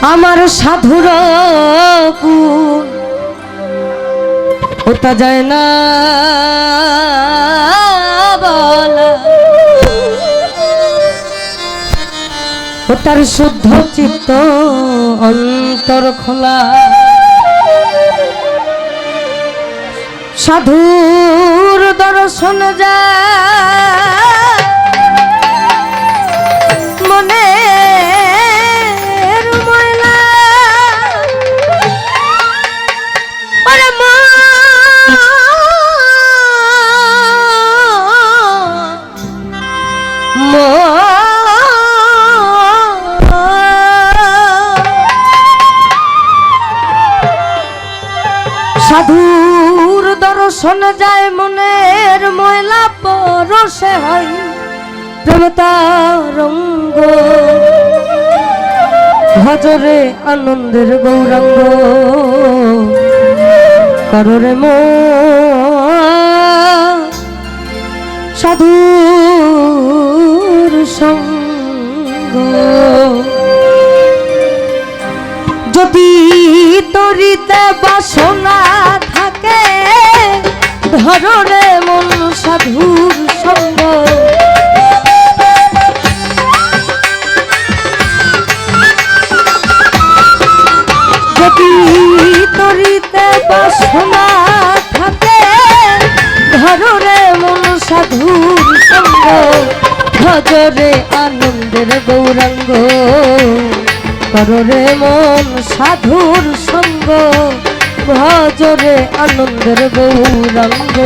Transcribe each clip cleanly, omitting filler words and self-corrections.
আমার সাধুর গুণ ওটা যায় না বলা, ওটার শুদ্ধ চিত্ত অন্তর খোলা। সাধুর দর্শন যায় মনের ময়লা, ওরে সাধুর দর্শন যায় মনের ময়লা, পরশে হয় প্রেম তরঙ্গ, ভজরে আনন্দের গৌরাঙ্গ, কররে সাধুর সঙ্গ। যদি তরিতে বাসনা থাকে ধররে মন সাধুর সঙ্গ, যদি তরিতে বাসনা থাকে ধররে মন সাধুর সঙ্গ, ভজরে আনন্দের গৌরাঙ্গ, কররে মন সাধুর সঙ্গ, ভজরে আনন্দের গৌরাঙ্গ।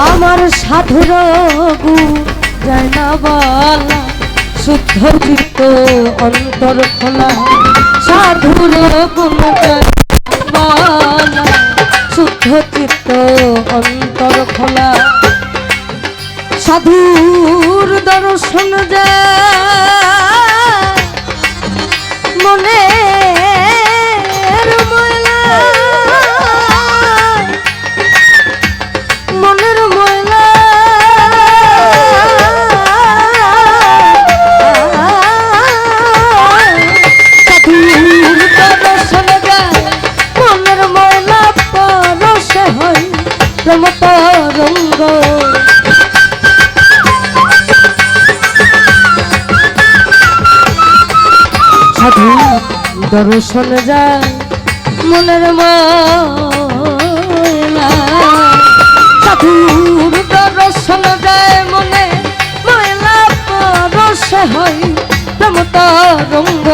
আমার সাধুর গুণ যায় না বলা, শুদ্ধ চিত্ত অন্তর খোলা। সাধুর গুণ যায় না বলা, শুদ্ধ চিত্ত অন্তর খোলা। সাধুর দর্শন যায় মনের ময়লা, মনের ময়লা, সাধুর দর্শন যায় মনের ময়লা, পরশে হয় প্রেম তরঙ্গ। সাধুর দর্শন যায় মনের ময়লা, সাধুর দর্শন যায় মনে ময়লা, পরশে হয় প্রেম তরঙ্গ।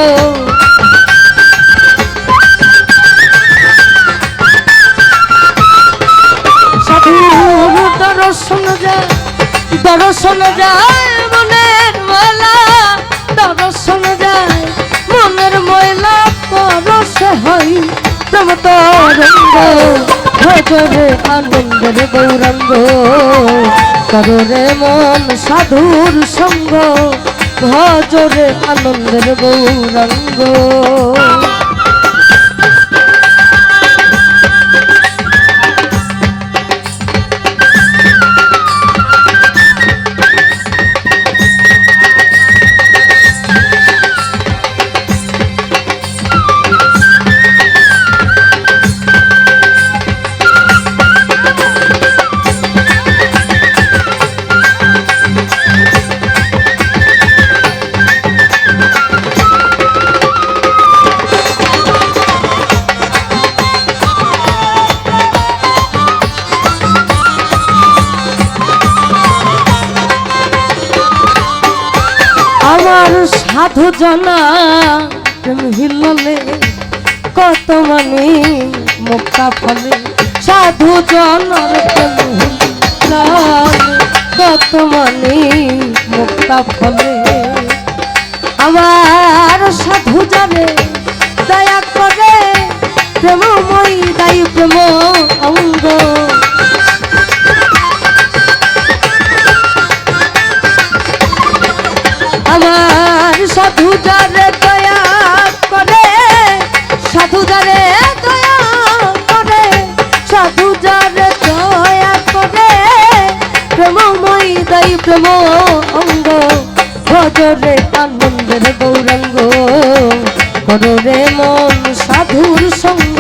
সাধুর দর্শন যায় মনের ময়লা, দর্শন যায় মনের ময়লা, পরশে হয় প্রেম তরঙ্গ, ভজরে আনন্দের গৌরাঙ্গ, কররে মন সাধুর সঙ্গ, ভজরে আনন্দের গৌরাঙ্গ। আমার সাধু জনা প্রেম হিললে কত মানি মুক্তা ফলে, সাধু জনার প্রেম হিললে কত মানি মুক্তা ফলে। আমার সাধু জানে দয়া প্রেমময় দাই প্রেম অঙ্গ আমার সাধু যারে দয়া করে সাধু যারে দয়া করে সাধু যারে দয়া করে প্রেমময় দাই প্রেম অঙ্গ ভজরে আনন্দের গৌরাঙ্গ কররে মন সাধুর সঙ্গ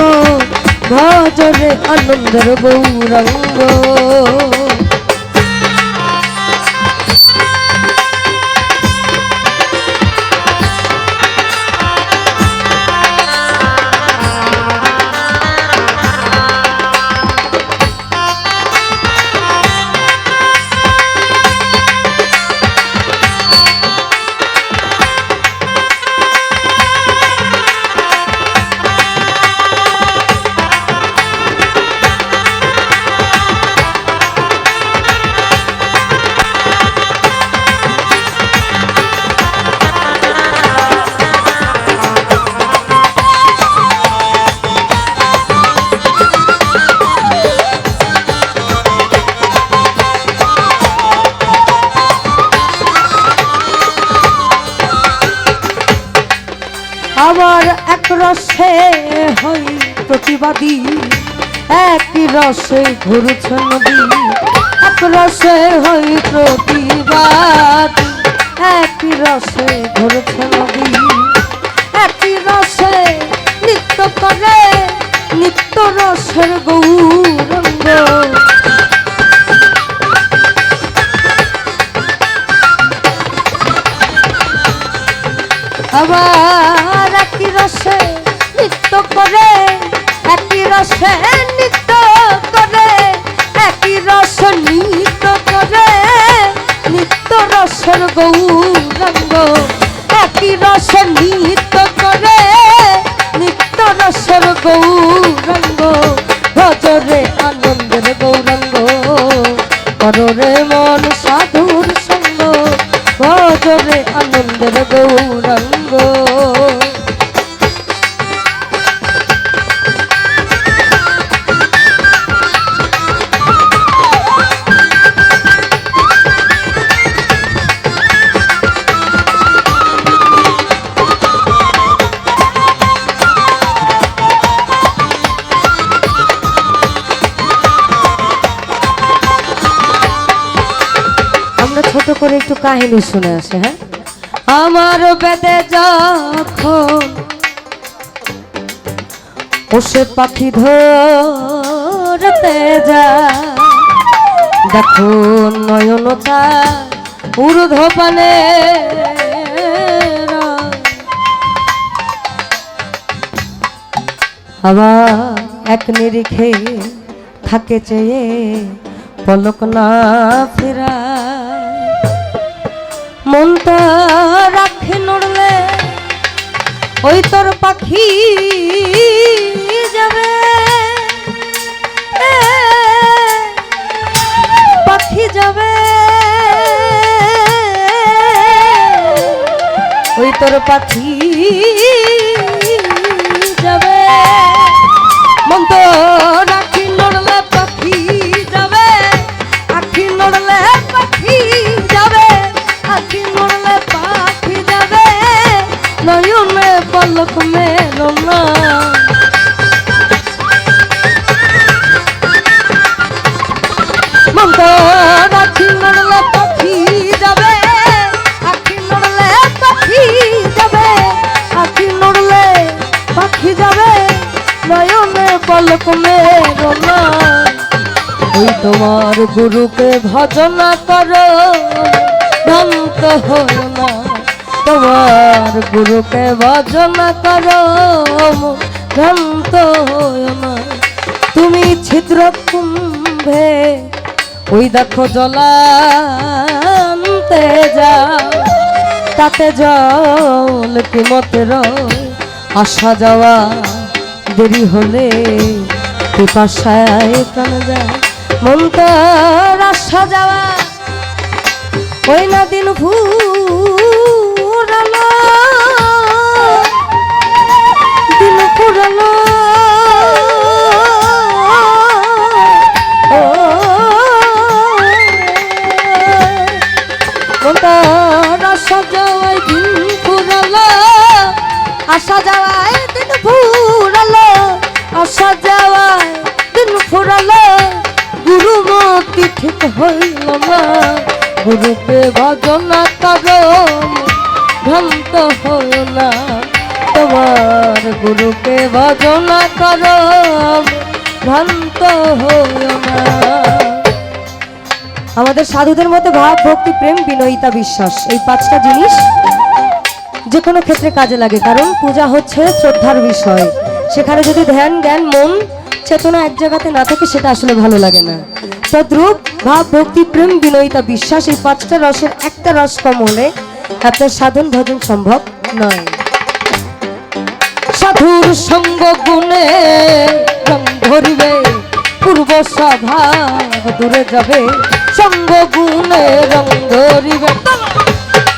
ভজরে আনন্দের গৌরাঙ্গ আবার এক রসে হই প্রতিবাদী একই রসে ঘুরছে নদী এক রসে হই প্রতিবাদী একই রসে ঘুরছে নদী একই রসে নৃত্য করে নিত্য রসের গৌরঙ্গ আবার একই রসে নৃত্য করে একই রসে নৃত্য করে একই রস নৃত্য করে নিত্য রসের গৌরঙ্গ একই রস নৃত্য করে নিত্য রসের গৌরঙ্গ ভজরে আনন্দের গৌরঙ্গ কররে মন সাধুর সঙ্গ ভজরে আনন্দের গৌরঙ্গ ছোট করে একটু কাহিনী শুনে আসে। হ্যাঁ, আমার বেদে যখন ওসে পাখি ধরতে যায় দেখো নয়নতা ঊর্ধ্বপানে আবার এক নিরিখে থাকে চেয়ে পলক না ফেরা মনটা রাখে নড়লে ওই তোর পাখি যাবে পাখি যাবে ওই তোর পাখি যাবে মন তো রাখি নড়লে পাখি যাবে আখি নড়লে পাখি যাবে আখি নড়লে পাখি যাবে নয়নে পলক মেলো না মন তো রাখি নড়লে পাখি যাবে আখি নড়লে পাখি যাবে আখি নড়লে পাখি যাবে নয়নে পলক মেলো না ওই তোমার গুরুকে ভজনা করো ভ্রান্ত হও না তোমার গুরুকে ভজনা করো ভ্রান্ত হও না তুমি ছিদ্র কুম্ভে ওই দেখো জলান্তে যাও তাতে জল কি মতের আসা যাওয়া দেরি হলে পিপাসায় প্রাণ যায় মন তোর আসা যাওয়া ওই না দিন ফুরালো দিন ফুরালো বসা যাওয়ায় দিন ফুরালো গুরুমতি ঠিক হইল না গুরুকে ভজনা করো ভ্রান্ত হইল না তোমার গুরুকে ভজনা করো ভ্রান্ত হইল না। আমাদের সাধুদের মতো ভাব ভক্তি প্রেম বিনয়িতা বিশ্বাস এই পাঁচটা জিনিস যে কোনো ক্ষেত্রে কাজে লাগে, কারণ পূজা হচ্ছে শ্রদ্ধার বিষয়। সেখানে যদি ধ্যান জ্ঞান মন চেতনা এক জায়গাতে না থাকে সেটা আসলে ভালো লাগে না। তদ্রূপ ভাব ভক্তি প্রেম বিনয়িতা বিশ্বাস এই পাঁচটা রসের একটা রস কম হলে আপনার সাধন ভজন সম্ভব নয়। সাধুর সঙ্গ গুণে রং ধরিবে পূর্ব স্বভাব দূরে যাবে সঙ্গ গুণে রং ধরিবে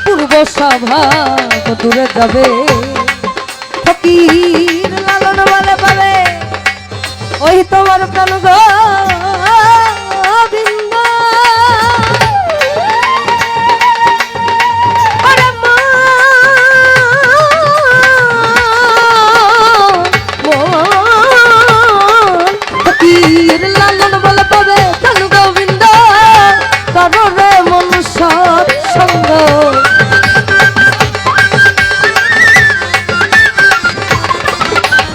পূর্ব স্বভাব দূরে যাবে। ফকির লালন বলে পাবে ওই তোমার প্রাণ গোবিন্দ ফকির লালন বলে পাবে প্রাণ গোবিন্দ করো রে মন সৎসঙ্গ।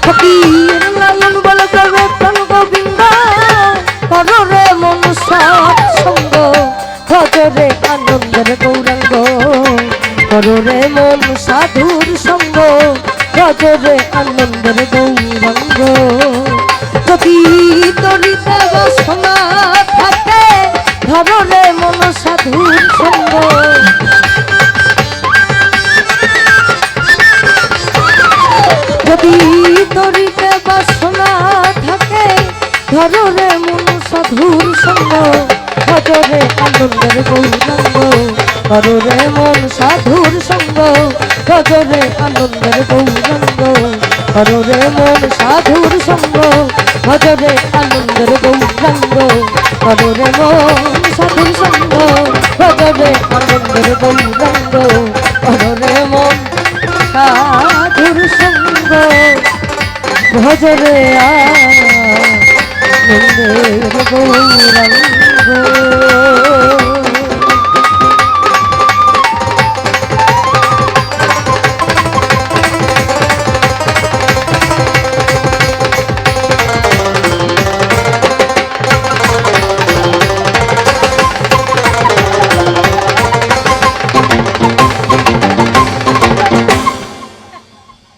ফকির লালন বলে পাবে প্রাণ গোবিন্দ করো রে মন সৎসঙ্গ ভজরে আনন্দের গৌরাঙ্গ করো রে মন সাধুর সঙ্গ ভজরে আনন্দের গৌরাঙ্গ। যদি তরিতে বাসনা থাকে ধরো রে মন সাধুর সঙ্গ যদি তরিতে বাসনা থাকে ধরো রে মন সাধুর সঙ্গ ভজরে আনন্দের গৌরাঙ্গ করো রে মন সাধুর সঙ্গ ভজরে আনন্দের গৌরাঙ্গ করো রে মন সাধুর সঙ্গ ভজরে আনন্দের গৌরাঙ্গ করো রে মন সাধুর সঙ্গ ভজরে আনন্দের গৌরাঙ্গ করো রে মন সাধুর সঙ্গ ভজরে আনন্দের গৌরাঙ্গ।